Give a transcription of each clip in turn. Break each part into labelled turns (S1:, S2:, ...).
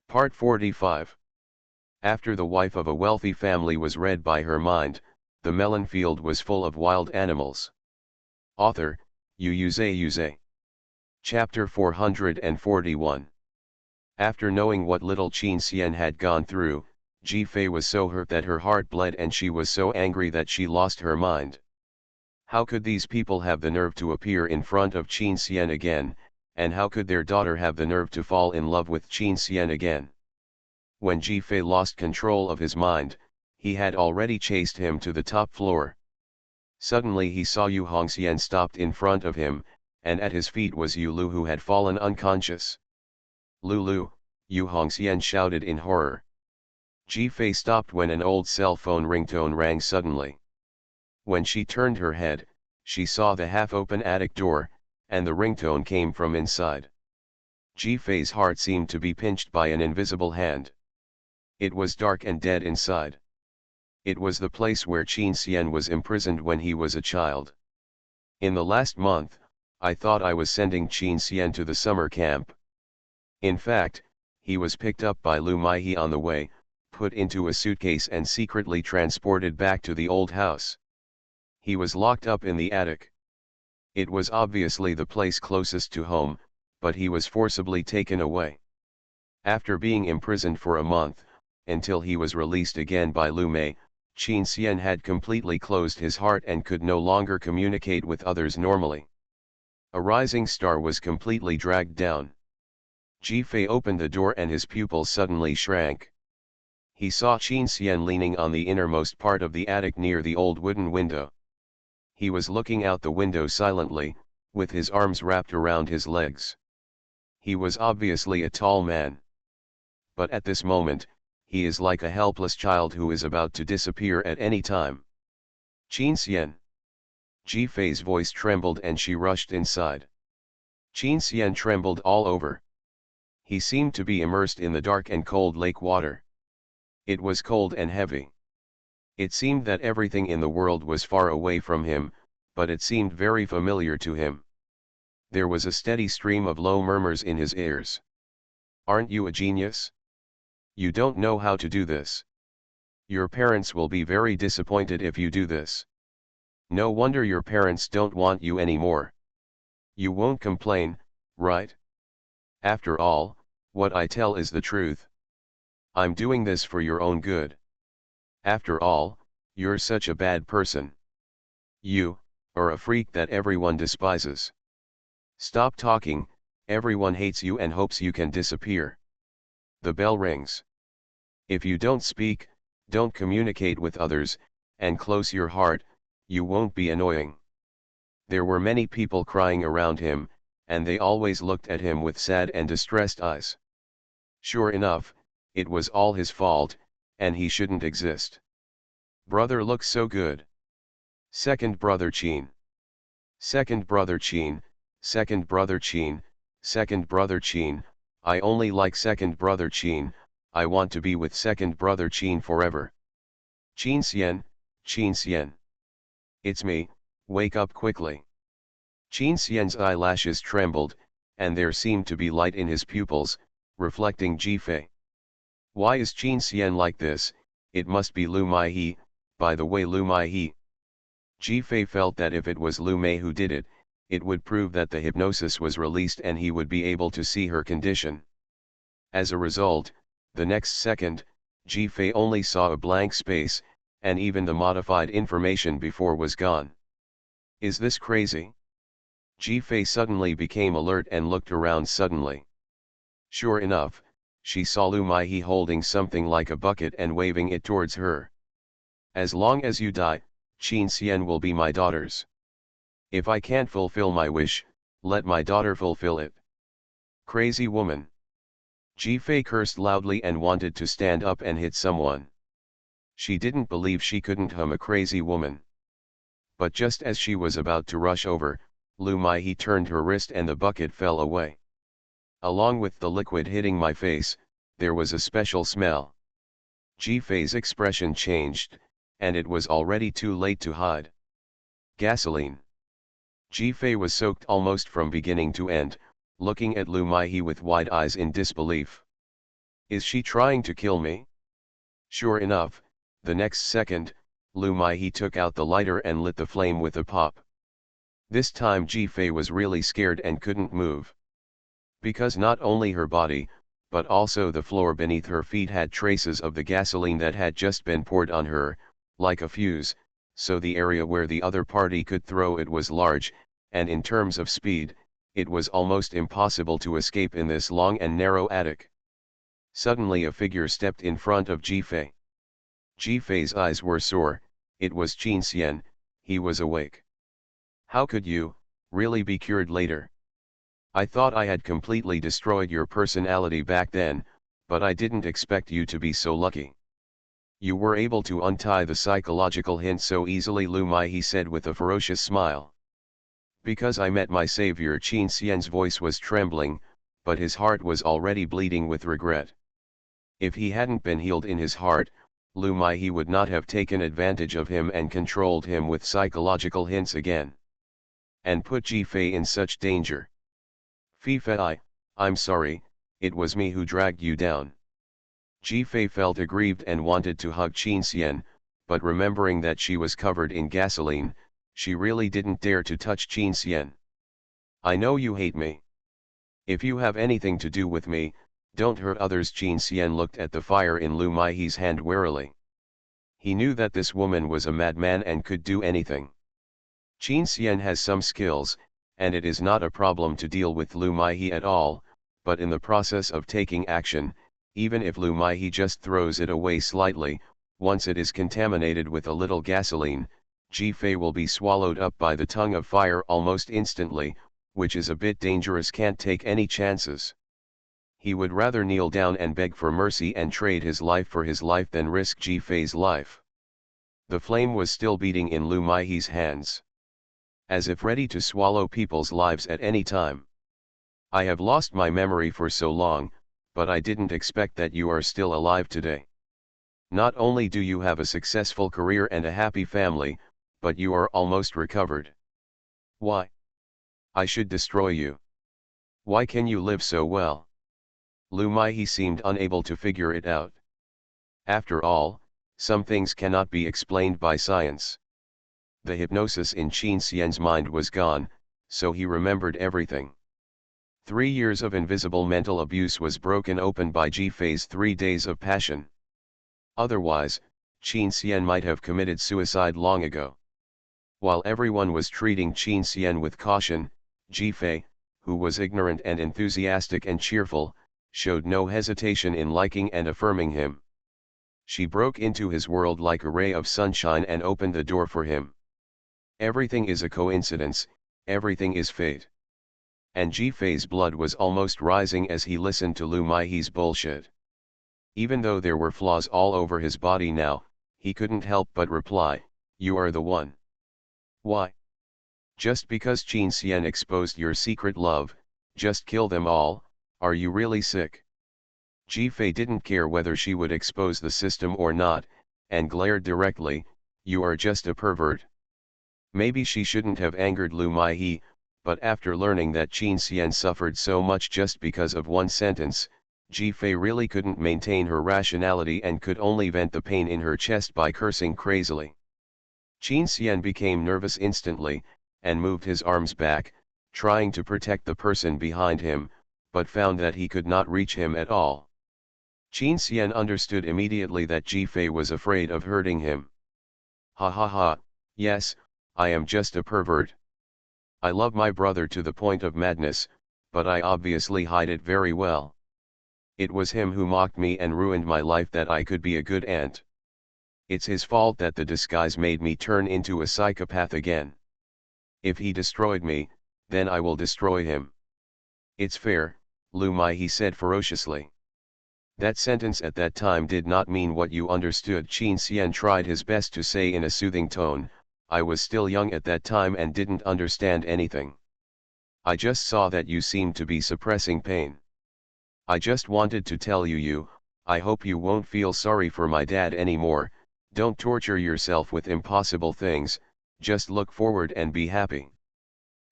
S1: Part 45. After the wife of a wealthy family was read by her mind, the melon field was full of wild animals. Author, Xuanhuan. Chapter 441. After knowing what little Xuanhuan had gone through, Ji-Fei was so hurt that her heart bled and she was so angry that she lost her mind. How could these people have the nerve to appear in front of Xuanhuan again, and how could their daughter have the nerve to fall in love with Xuanhuan again? When Ji-Fei lost control of his mind, he had already chased him to the top floor. Suddenly he saw Yu Hongxian stopped in front of him, and at his feet was Yu Lu who had fallen unconscious. "Lulu," Yu Hongxian shouted in horror. Ji-Fei stopped when an old cell phone ringtone rang suddenly. When she turned her head, she saw the half-open attic door, and the ringtone came from inside. Ji-Fei's heart seemed to be pinched by an invisible hand. It was dark and dead inside. It was the place where Xuanhuan was imprisoned when he was a child. In the last month, I thought I was sending Xuanhuan to the summer camp. In fact, he was picked up by Lu Maihe on the way, put into a suitcase and secretly transported back to the old house. He was locked up in the attic. It was obviously the place closest to home, but he was forcibly taken away. After being imprisoned for a month, until he was released again by Lu Mei, Xuanhuan had completely closed his heart and could no longer communicate with others normally. A rising star was completely dragged down. Ji-Fei opened the door and his pupils suddenly shrank. He saw Xuanhuan leaning on the innermost part of the attic near the old wooden window. He was looking out the window silently, with his arms wrapped around his legs. He was obviously a tall man. But at this moment, he is like a helpless child who is about to disappear at any time. "Xuanhuan." Ji-Fei's voice trembled and she rushed inside. Xuanhuan trembled all over. He seemed to be immersed in the dark and cold lake water. It was cold and heavy. It seemed that everything in the world was far away from him, but it seemed very familiar to him. There was a steady stream of low murmurs in his ears. "Aren't you a genius? You don't know how to do this. Your parents will be very disappointed if you do this. No wonder your parents don't want you anymore. You won't complain, right? After all, what I tell is the truth. I'm doing this for your own good. After all, you're such a bad person. You are a freak that everyone despises. Stop talking, everyone hates you and hopes you can disappear." The bell rings. If you don't speak, don't communicate with others, and close your heart, you won't be annoying. There were many people crying around him, and they always looked at him with sad and distressed eyes. Sure enough, it was all his fault, and he shouldn't exist. "Brother looks so good. Second brother Qin. Second brother Qin, second brother Qin, second brother Qin, I only like second brother Qin, I want to be with second brother Qin forever. Xuanhuan, Xuanhuan. It's me, wake up quickly." Xuanhuan's eyelashes trembled, and there seemed to be light in his pupils, reflecting Ji-Fei. Why is Xuanhuan like this? It must be Lu Maihe, by the way Lu Maihe. Ji-Fei felt that if it was Lu Mei who did it, it would prove that the hypnosis was released and he would be able to see her condition. As a result, the next second, Ji-Fei only saw a blank space, and even the modified information before was gone. Is this crazy? Ji-Fei suddenly became alert and looked around suddenly. Sure enough, she saw Lu Maihe holding something like a bucket and waving it towards her. "As long as you die, Xuanhuan will be my daughter's. If I can't fulfill my wish, let my daughter fulfill it." Crazy woman. Ji-Fei cursed loudly and wanted to stand up and hit someone. She didn't believe she couldn't harm a crazy woman. But just as she was about to rush over, Lu Maihe turned her wrist and the bucket fell away. Along with the liquid hitting my face, there was a special smell. Ji-Fei's expression changed, and it was already too late to hide. Gasoline. Ji-Fei was soaked almost from beginning to end, looking at Lu Maihe with wide eyes in disbelief. Is she trying to kill me? Sure enough, the next second, Lu Maihe took out the lighter and lit the flame with a pop. This time Ji-Fei was really scared and couldn't move. Because not only her body, but also the floor beneath her feet had traces of the gasoline that had just been poured on her, like a fuse, so the area where the other party could throw it was large, and in terms of speed, it was almost impossible to escape in this long and narrow attic. Suddenly a figure stepped in front of Ji-Fei. Ji-Fei's eyes were sore. It was Qin Xian. He was awake. How could you, really be cured later? I thought I had completely destroyed your personality back then, but I didn't expect you to be so lucky. You were able to untie the psychological hint so easily, Lu Maihe said with a ferocious smile. Because I met my savior. Qin Xian's voice was trembling, but his heart was already bleeding with regret. If he hadn't been healed in his heart, Lu Maihe would not have taken advantage of him and controlled him with psychological hints again. And put Ji-Fei in such danger. Fei, I'm sorry, it was me who dragged you down. Ji-Fei felt aggrieved and wanted to hug Qin Xian, but remembering that she was covered in gasoline, she really didn't dare to touch Qin Xian. I know you hate me. If you have anything to do with me, don't hurt others. Qin Xian looked at the fire in Lu Maihe's hand warily. He knew that this woman was a madman and could do anything. Qin Xian has some skills, and it is not a problem to deal with Lu Maihe at all, but in the process of taking action, even if Lu Maihe just throws it away slightly, once it is contaminated with a little gasoline, Ji-Fei will be swallowed up by the tongue of fire almost instantly, which is a bit dangerous. Can't take any chances. He would rather kneel down and beg for mercy and trade his life for his life than risk Ji-Fei's life. The flame was still beating in Lu Maihe's hands, as if ready to swallow people's lives at any time. I have lost my memory for so long, but I didn't expect that you are still alive today. Not only do you have a successful career and a happy family, but you are almost recovered. Why? I should destroy you. Why can you live so well? Lu Maihe seemed unable to figure it out. After all, some things cannot be explained by science. The hypnosis in Qin Xian's mind was gone, so he remembered everything. 3 years of invisible mental abuse was broken open by Ji-Fei's 3 days of passion. Otherwise, Qin Xian might have committed suicide long ago. While everyone was treating Qin Xian with caution, Ji-Fei, who was ignorant and enthusiastic and cheerful, showed no hesitation in liking and affirming him. She broke into his world like a ray of sunshine and opened the door for him. Everything is a coincidence, everything is fate. And Ji-Fei's blood was almost rising as he listened to Lu Maihe's bullshit. Even though there were flaws all over his body now, he couldn't help but reply, "You are the one." Why? Just because Qin Xian exposed your secret love, just kill them all? Are you really sick? Ji-Fei didn't care whether she would expose the system or not, and glared directly, "You are just a pervert." Maybe she shouldn't have angered Lu Maihe, but after learning that Qin Xian suffered so much just because of one sentence, Ji-Fei really couldn't maintain her rationality and could only vent the pain in her chest by cursing crazily. Qin Xian became nervous instantly, and moved his arms back, trying to protect the person behind him, but found that he could not reach him at all. Qin Xian understood immediately that Ji-Fei was afraid of hurting him. Ha ha ha, yes, I am just a pervert. I love my brother to the point of madness, but I obviously hide it very well. It was him who mocked me and ruined my life that I could be a good aunt. It's his fault that the disguise made me turn into a psychopath again. If he destroyed me, then I will destroy him. It's fair, Lu Maihe said ferociously. That sentence at that time did not mean what you understood. Qin Xian tried his best to say in a soothing tone, I was still young at that time and didn't understand anything. I just saw that you seemed to be suppressing pain. I just wanted to tell you, I hope you won't feel sorry for my dad anymore. Don't torture yourself with impossible things, just look forward and be happy.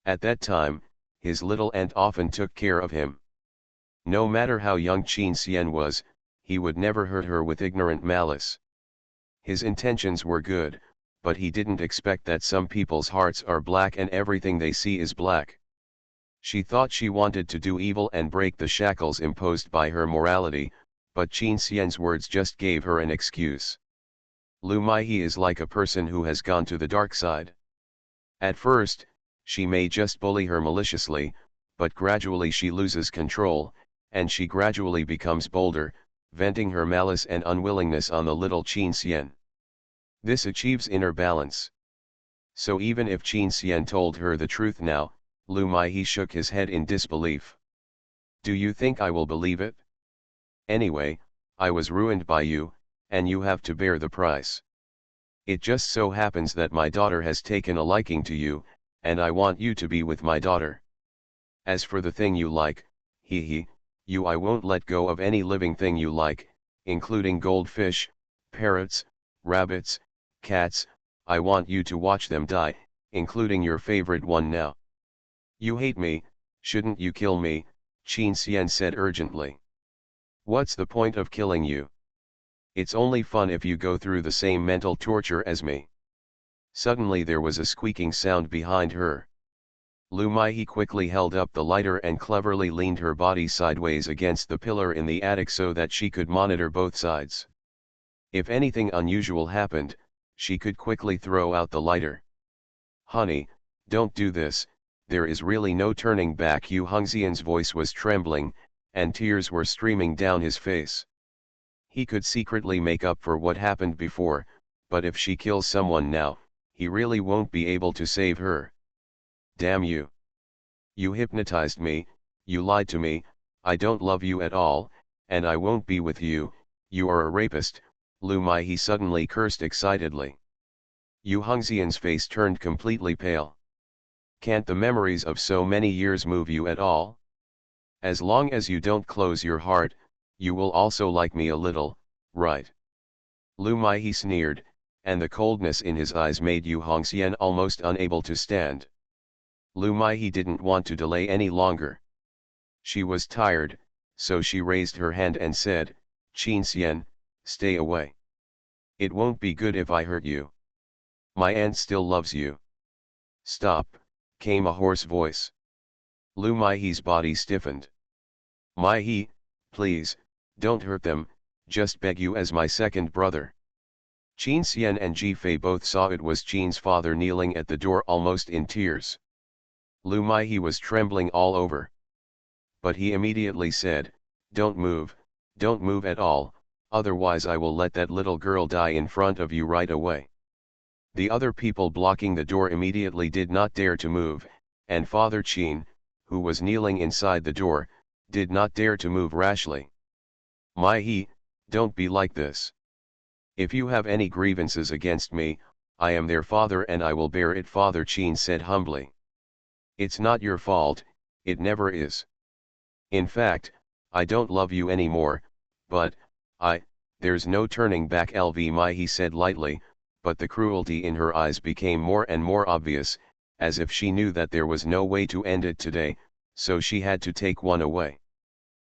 S1: At that time, his little aunt often took care of him. No matter how young Qin Xian was, he would never hurt her with ignorant malice. His intentions were good, but he didn't expect that some people's hearts are black and everything they see is black. She thought she wanted to do evil and break the shackles imposed by her morality, but Qin Xian's words just gave her an excuse. Lu Maihe is like a person who has gone to the dark side. At first, she may just bully her maliciously, but gradually she loses control, and she gradually becomes bolder, venting her malice and unwillingness on the little Qin Xian. This achieves inner balance. So even if Qin Xian told her the truth now, Lu Maihe shook his head in disbelief. Do you think I will believe it? Anyway, I was ruined by you, and you have to bear the price. It just so happens that my daughter has taken a liking to you, and I want you to be with my daughter. As for the thing you like, you I won't let go of any living thing you like, including goldfish, parrots, rabbits, cats. I want you to watch them die, including your favorite one now. You hate me, shouldn't you kill me? Qin Xian said urgently. What's the point of killing you? It's only fun if you go through the same mental torture as me. Suddenly there was a squeaking sound behind her. Lu Maihe quickly held up the lighter and cleverly leaned her body sideways against the pillar in the attic so that she could monitor both sides. If anything unusual happened, she could quickly throw out the lighter. Honey, don't do this, there is really no turning back. Yu Hongxian's voice was trembling, and tears were streaming down his face. He could secretly make up for what happened before, but if she kills someone now, he really won't be able to save her. Damn you! You hypnotized me, you lied to me, I don't love you at all, and I won't be with you, you are a rapist, Lu Maihe suddenly cursed excitedly. Yu Hongxian's face turned completely pale. Can't the memories of so many years move you at all? As long as you don't close your heart, you will also like me a little, right? Lu Maihe sneered, and the coldness in his eyes made Yu Hongxian almost unable to stand. Lu Maihe didn't want to delay any longer. She was tired, so she raised her hand and said, Qin Xian, stay away. It won't be good if I hurt you. My aunt still loves you. Stop, came a hoarse voice. Lu Maihe's body stiffened. Maihe, please, don't hurt them, just beg you as my second brother. Qin Xian and Ji Fei both saw it was Qin's father kneeling at the door almost in tears. Lu Maihe was trembling all over. But he immediately said, don't move at all, otherwise I will let that little girl die in front of you right away. The other people blocking the door immediately did not dare to move, and Father Qin, who was kneeling inside the door, did not dare to move rashly. Maihe, don't be like this. If you have any grievances against me, I am their father and I will bear it, Father Qin said humbly. It's not your fault, it never is. In fact, I don't love you anymore, but, there's no turning back, LV Maihe said lightly, but the cruelty in her eyes became more and more obvious, as if she knew that there was no way to end it today, so she had to take one away.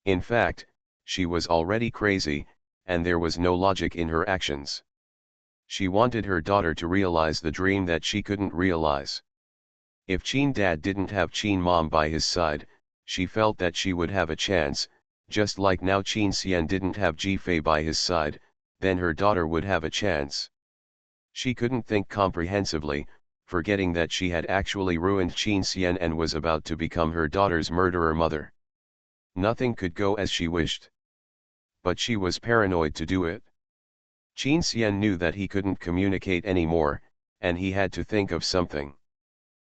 S1: In fact, she was already crazy, and there was no logic in her actions. She wanted her daughter to realize the dream that she couldn't realize. If Qin Dad didn't have Qin Mom by his side, she felt that she would have a chance, just like now Qin Xian didn't have Ji Fei by his side, then her daughter would have a chance. She couldn't think comprehensively, forgetting that she had actually ruined Qin Xian and was about to become her daughter's murderer mother. Nothing could go as she wished. But she was paranoid to do it. Qin Xian knew that he couldn't communicate anymore, and he had to think of something.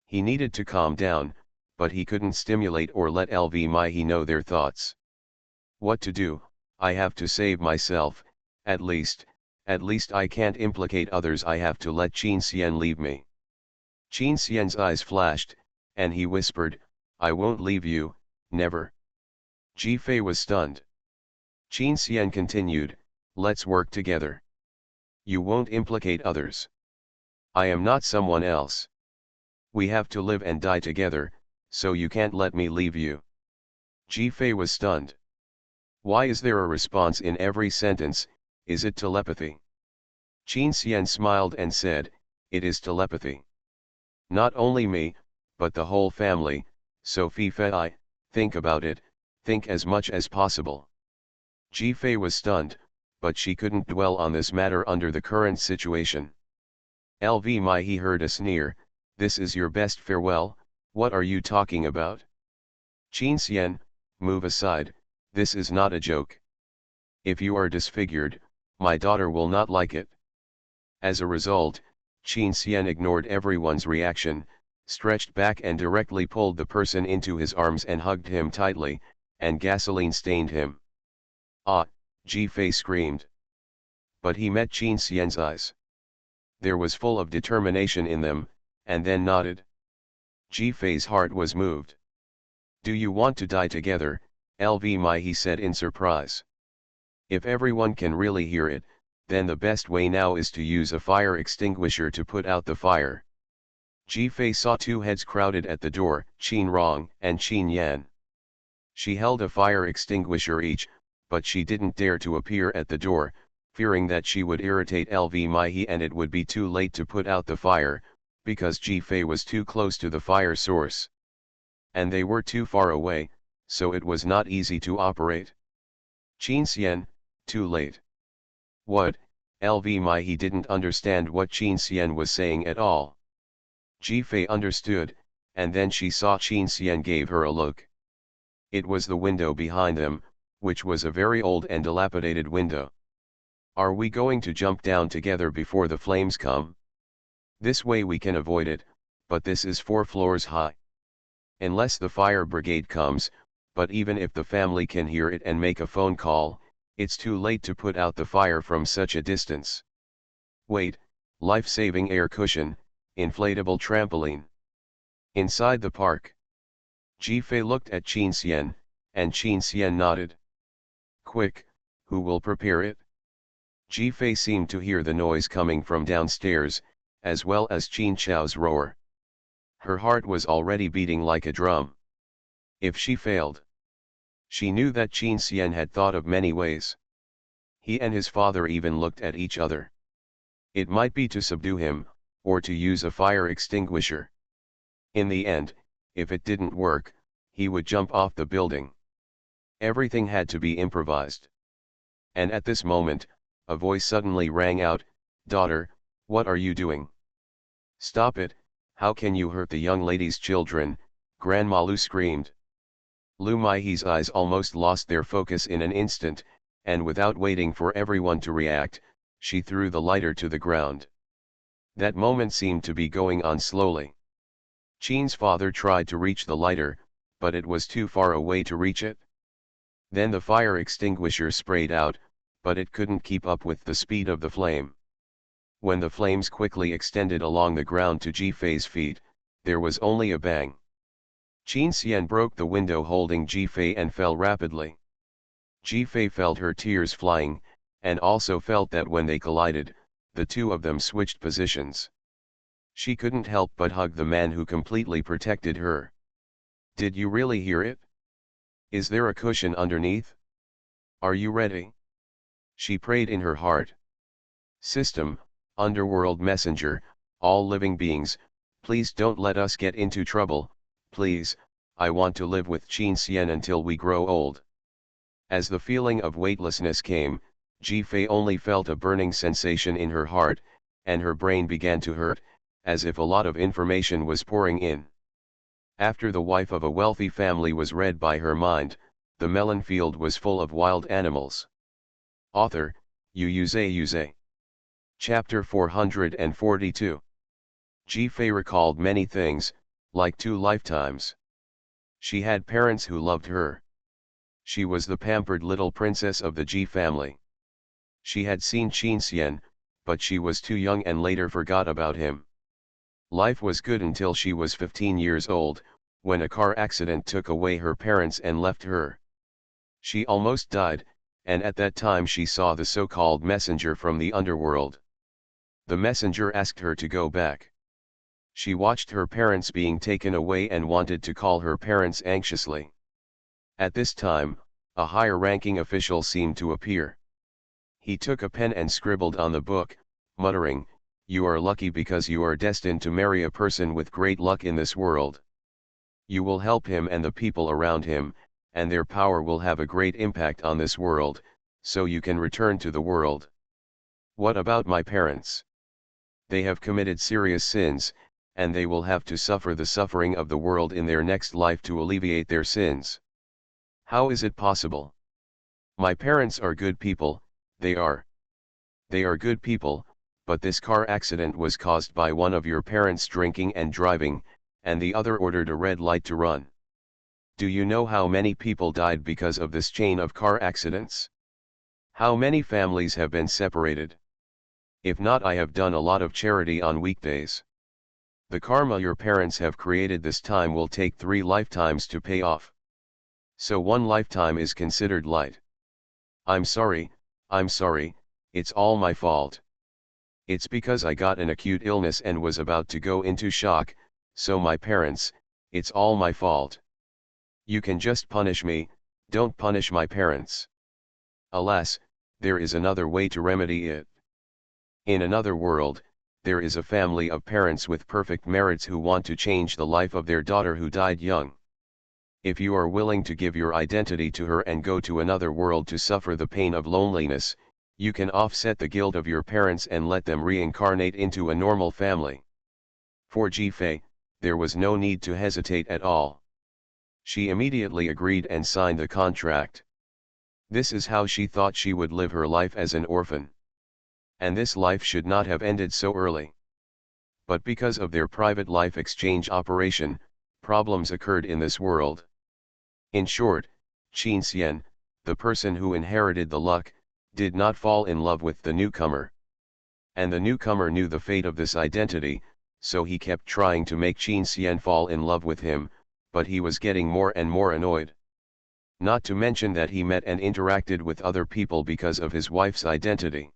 S1: He needed to calm down, but he couldn't stimulate or let LV Maihe know their thoughts. What to do? I have to save myself, at least I can't implicate others. I have to let Qin Xian leave me. Qin Xian's eyes flashed, and he whispered, I won't leave you, never. Ji Fei was stunned. Qin Xian continued, let's work together. You won't implicate others. I am not someone else. We have to live and die together, so you can't let me leave you. Ji Fei was stunned. Why is there a response in every sentence? Is it telepathy? Qin Xian smiled and said, it is telepathy. Not only me, but the whole family, so Fei, think about it, think as much as possible. Ji Fei was stunned, but she couldn't dwell on this matter under the current situation. LV Mai, he heard a sneer, this is your best farewell, what are you talking about? Qin Xian, move aside, this is not a joke. If you are disfigured, my daughter will not like it. As a result, Qin Xian ignored everyone's reaction, stretched back and directly pulled the person into his arms and hugged him tightly, and gasoline stained him. Ah, Ji Fei screamed. But he met Qin Xian's eyes. There was full of determination in them, and then nodded. Ji Fei's heart was moved. Do you want to die together, LV Mai, he said in surprise. If everyone can really hear it, then the best way now is to use a fire extinguisher to put out the fire. Ji Fei saw two heads crowded at the door, Qin Rong and Qin Yan. She held a fire extinguisher each, but she didn't dare to appear at the door, fearing that she would irritate LV Mai and it would be too late to put out the fire, because Ji Fei was too close to the fire source. And they were too far away, so it was not easy to operate. Qin Xian, too late. What? LV Mai, he didn't understand what Qin Xian was saying at all. Ji Fei understood, and then she saw Qin Xian gave her a look. It was the window behind them, which was a very old and dilapidated window. Are we going to jump down together before the flames come? This way we can avoid it, but this is 4 floors high. Unless the fire brigade comes, but even if the family can hear it and make a phone call, it's too late to put out the fire from such a distance. Wait, life-saving air cushion, inflatable trampoline. Inside the park. Ji Fei looked at Qin Xian, and Qin Xian nodded. Quick, who will prepare it? Ji Fei seemed to hear the noise coming from downstairs, as well as Qin Chao's roar. Her heart was already beating like a drum. If she failed. She knew that Qin Xian had thought of many ways. He and his father even looked at each other. It might be to subdue him, or to use a fire extinguisher. In the end, if it didn't work, he would jump off the building. Everything had to be improvised. And at this moment, a voice suddenly rang out, daughter, what are you doing? Stop it, how can you hurt the young lady's children? Grandma Lu screamed. Lu Mai's eyes almost lost their focus in an instant, and without waiting for everyone to react, she threw the lighter to the ground. That moment seemed to be going on slowly. Qin's father tried to reach the lighter, but it was too far away to reach it. Then the fire extinguisher sprayed out, but it couldn't keep up with the speed of the flame. When the flames quickly extended along the ground to Ji Fei's feet, there was only a bang. Qin Xian broke the window holding Ji Fei and fell rapidly. Ji Fei felt her tears flying, and also felt that when they collided, the two of them switched positions. She couldn't help but hug the man who completely protected her. Did you really hear it? Is there a cushion underneath? Are you ready? She prayed in her heart. System, underworld messenger, all living beings, please don't let us get into trouble, please, I want to live with Qin Xian until we grow old. As the feeling of weightlessness came, Ji Fei only felt a burning sensation in her heart, and her brain began to hurt, as if a lot of information was pouring in. After the wife of a wealthy family was read by her mind, the melon field was full of wild animals. Author, Yu. Chapter 442. Ji Fei recalled many things, like 2 lifetimes. She had parents who loved her. She was the pampered little princess of the Ji family. She had seen Qin Xian, but she was too young and later forgot about him. Life was good until she was 15 years old, when a car accident took away her parents and left her. She almost died, and at that time she saw the so-called messenger from the underworld. The messenger asked her to go back. She watched her parents being taken away and wanted to call her parents anxiously. At this time, A higher-ranking official seemed to appear. He took a pen and scribbled on the book, muttering, "You are lucky because you are destined to marry a person with great luck in this world. You will help him and the people around him, and their power will have a great impact on this world, so you can return to the world. What about my parents? They have committed serious sins, and they will have to suffer the suffering of the world in their next life to alleviate their sins. How is it possible? My parents are good people, they are. They are good people, but this car accident was caused by one of your parents drinking and driving, and the other ordered a red light to run. Do you know how many people died because of this chain of car accidents? How many families have been separated? If not, I have done a lot of charity on weekdays. The karma your parents have created this time will take 3 lifetimes to pay off. So 1 lifetime is considered light. I'm sorry, it's all my fault. It's because I got an acute illness and was about to go into shock, so my parents, it's all my fault. You can just punish me, don't punish my parents." Alas, there is another way to remedy it. In another world, there is a family of parents with perfect merits who want to change the life of their daughter who died young. If you are willing to give your identity to her and go to another world to suffer the pain of loneliness, you can offset the guilt of your parents and let them reincarnate into a normal family. For Ji-Fei, there was no need to hesitate at all. She immediately agreed and signed the contract. This is how she thought she would live her life as an orphan. And this life should not have ended so early. But because of their private life exchange operation, problems occurred in this world. In short, Qin Xian, the person who inherited the luck, did not fall in love with the newcomer. And the newcomer knew the fate of this identity, so he kept trying to make Qin Xian fall in love with him, but he was getting more and more annoyed. Not to mention that he met and interacted with other people because of his wife's identity.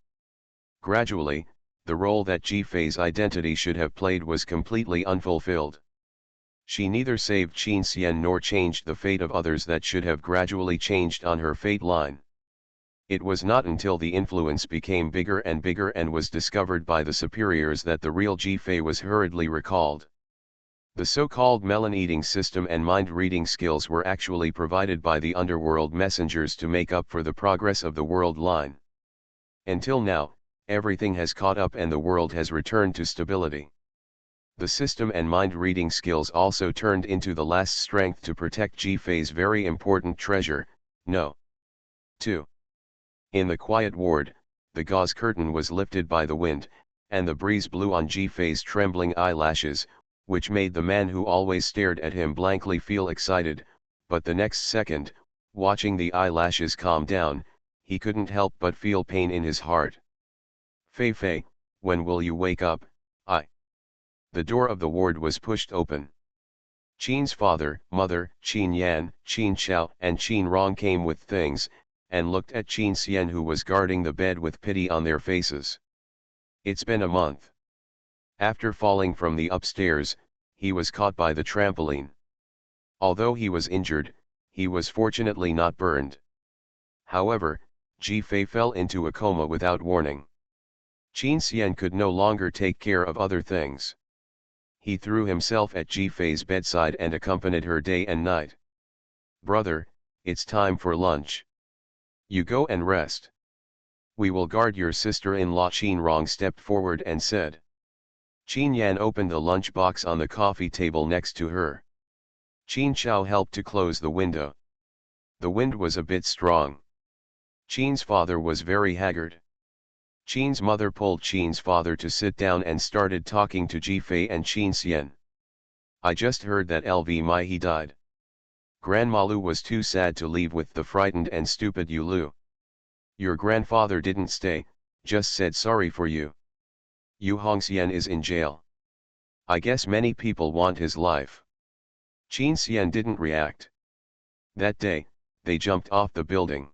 S1: Gradually, the role that Ji-Fei's identity should have played was completely unfulfilled. She neither saved Qin Xian nor changed the fate of others that should have gradually changed on her fate line. It was not until the influence became bigger and was discovered by the superiors that the real Ji-Fei was hurriedly recalled. The so-called melon-eating system and mind-reading skills were actually provided by the underworld messengers to make up for the progress of the world line. Until now, everything has caught up and the world has returned to stability. The system and mind-reading skills also turned into the last strength to protect Ji-Fei's very important treasure, No. 2. In the quiet ward, the gauze curtain was lifted by the wind, and the breeze blew on Ji-Fei's trembling eyelashes, which made the man who always stared at him blankly feel excited, but the next second, watching the eyelashes calm down, he couldn't help but feel pain in his heart. "Fei, when will you wake up?" The door of the ward was pushed open. Qin's father, mother, Qin Yan, Qin Xiao and Qin Rong came with things, and looked at Qin Xian who was guarding the bed with pity on their faces. It's been a month. After falling from the upstairs, he was caught by the trampoline. Although he was injured, he was fortunately not burned. However, Ji-Fei fell into a coma without warning. Qin Xian could no longer take care of other things. He threw himself at Ji-Fei's bedside and accompanied her day and night. "Brother, it's time for lunch. You go and rest. We will guard your sister-in-law." Qin Rong stepped forward and said. Qin Yan opened the lunch box on the coffee table next to her. Qin Xiao helped to close the window. The wind was a bit strong. Qin's father was very haggard. Qin's mother pulled Qin's father to sit down and started talking to Ji-Fei and Qin Xian. "I just heard that LV Mai he died. Grandma Lu was too sad to leave with the frightened and stupid Yu Lu. Your grandfather didn't stay, just said sorry for you. Yu Hongxian is in jail. I guess many people want his life." Qin Xian didn't react. That day, they jumped off the building.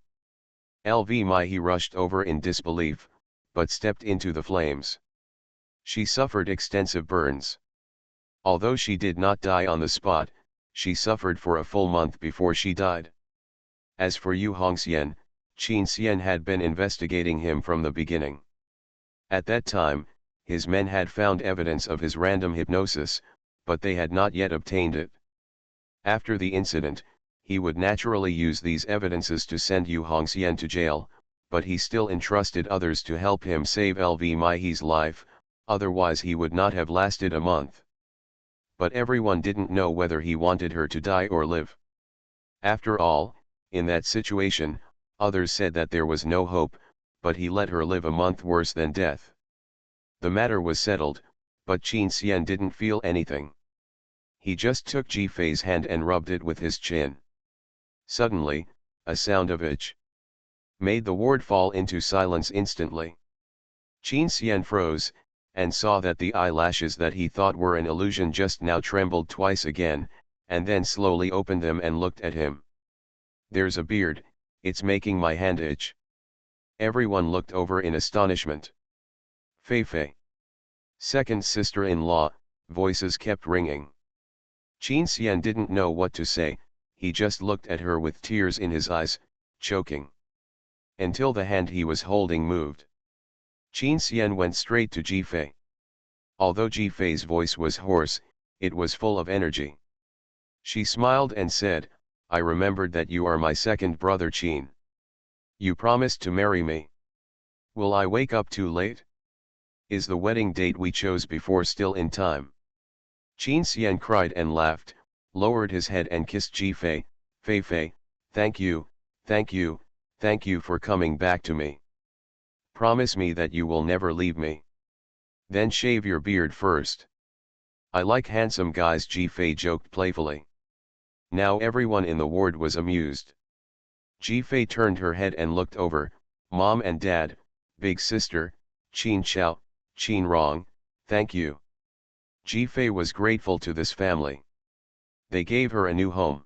S1: LV Mai he rushed over in disbelief, but stepped into the flames. She suffered extensive burns. Although she did not die on the spot, she suffered for a full month before she died. As for Yu Hongxian, Qin Xian had been investigating him from the beginning. At that time, his men had found evidence of his random hypnosis, but they had not yet obtained it. After the incident, he would naturally use these evidences to send Yu Hongxian to jail, but he still entrusted others to help him save LV Maihe's life, otherwise he would not have lasted a month. But everyone didn't know whether he wanted her to die or live. After all, in that situation, others said that there was no hope, but he let her live a month worse than death. The matter was settled, but Qin Xian didn't feel anything. He just took Ji Fei's hand and rubbed it with his chin. Suddenly, a sound of itch made the ward fall into silence instantly. Qin Xian froze, and saw that the eyelashes that he thought were an illusion just now trembled twice again, and then slowly opened them and looked at him. "There's a beard, it's making my hand itch." Everyone looked over in astonishment. "Fei Fei. Second sister-in-law," voices kept ringing. Qin Xian didn't know what to say, he just looked at her with tears in his eyes, choking. Until the hand he was holding moved. Qin Xian went straight to Ji Fei. Although Ji Fei's voice was hoarse, it was full of energy. She smiled and said, "I remembered that you are my second brother Qin. You promised to marry me. Will I wake up too late? Is the wedding date we chose before still in time?" Qin Xian cried and laughed, lowered his head and kissed Ji Fei. "Fei Fei, thank you, thank you, thank you for coming back to me. Promise me that you will never leave me. Then shave your beard first. I like handsome guys," Ji Fei joked playfully. Now everyone in the ward was amused. Ji Fei turned her head and looked over. "Mom and Dad, big sister, Qin Xiao, Qin Rong, thank you." Ji Fei was grateful to this family. They gave her a new home.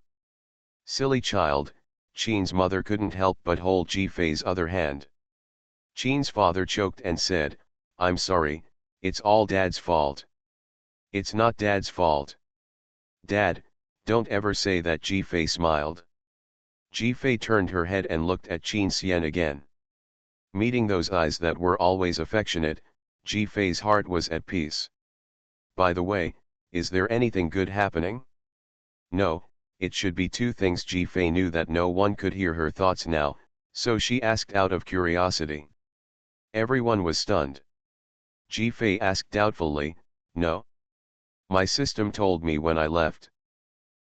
S1: Silly child, Qin's mother couldn't help but hold Ji Fei's other hand. Qin's father choked and said, "I'm sorry, it's all Dad's fault." "It's not Dad's fault. Dad, don't ever say that." Ji Fei smiled. Ji Fei turned her head and looked at Qin Xian again. Meeting those eyes that were always affectionate, Ji Fei's heart was at peace. "By the way, is there anything good happening?" "No, it should be two things." Ji Fei knew that no one could hear her thoughts now, so she asked out of curiosity. Everyone was stunned. Ji Fei asked doubtfully, "No? My system told me when I left."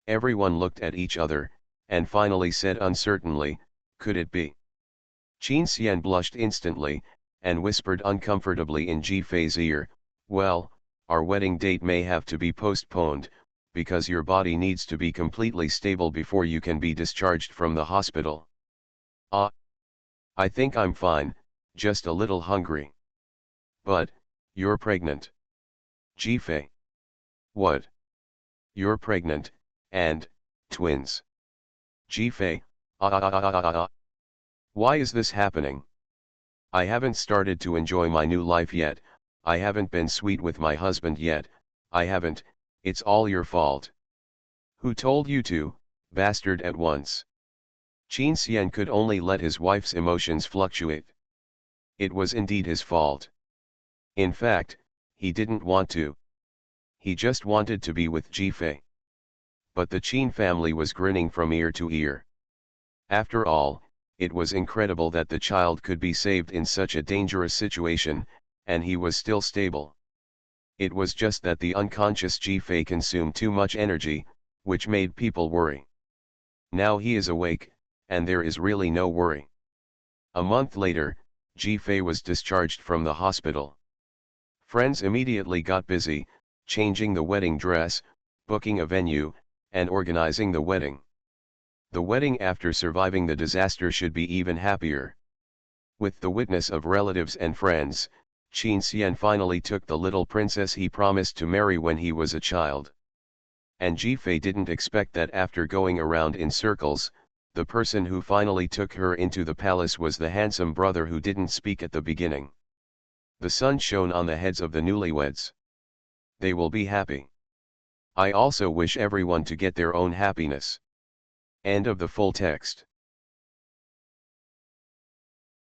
S1: Everyone looked at each other, and finally said uncertainly, "Could it be?" Qin Xian blushed instantly, and whispered uncomfortably in Ji Fei's ear, "Well, our wedding date may have to be postponed, because your body needs to be completely stable before you can be discharged from the hospital." "Ah. I think I'm fine, just a little hungry." "But, you're pregnant." "Ji Fei." "What? You're pregnant, and, twins." "Ji Fei, ah. Why is this happening? I haven't started to enjoy my new life yet, I haven't been sweet with my husband yet, I haven't, it's all your fault." "Who told you to, bastard?" At once, Qin Xian could only let his wife's emotions fluctuate. It was indeed his fault. In fact, he didn't want to. He just wanted to be with Ji Fei. But the Qin family was grinning from ear to ear. After all, it was incredible that the child could be saved in such a dangerous situation, and he was still stable. It was just that the unconscious Ji Fei consumed too much energy, which made people worry. Now he is awake, and there is really no worry. A month later, Ji Fei was discharged from the hospital. Friends immediately got busy, changing the wedding dress, booking a venue, and organizing the wedding. The wedding after surviving the disaster should be even happier. With the witness of relatives and friends, Qin Xian finally took the little princess he promised to marry when he was a child. And Ji Fei didn't expect that after going around in circles, the person who finally took her into the palace was the handsome brother who didn't speak at the beginning. The sun shone on the heads of the newlyweds. They will be happy. I also wish everyone to get their own happiness. End of the full text.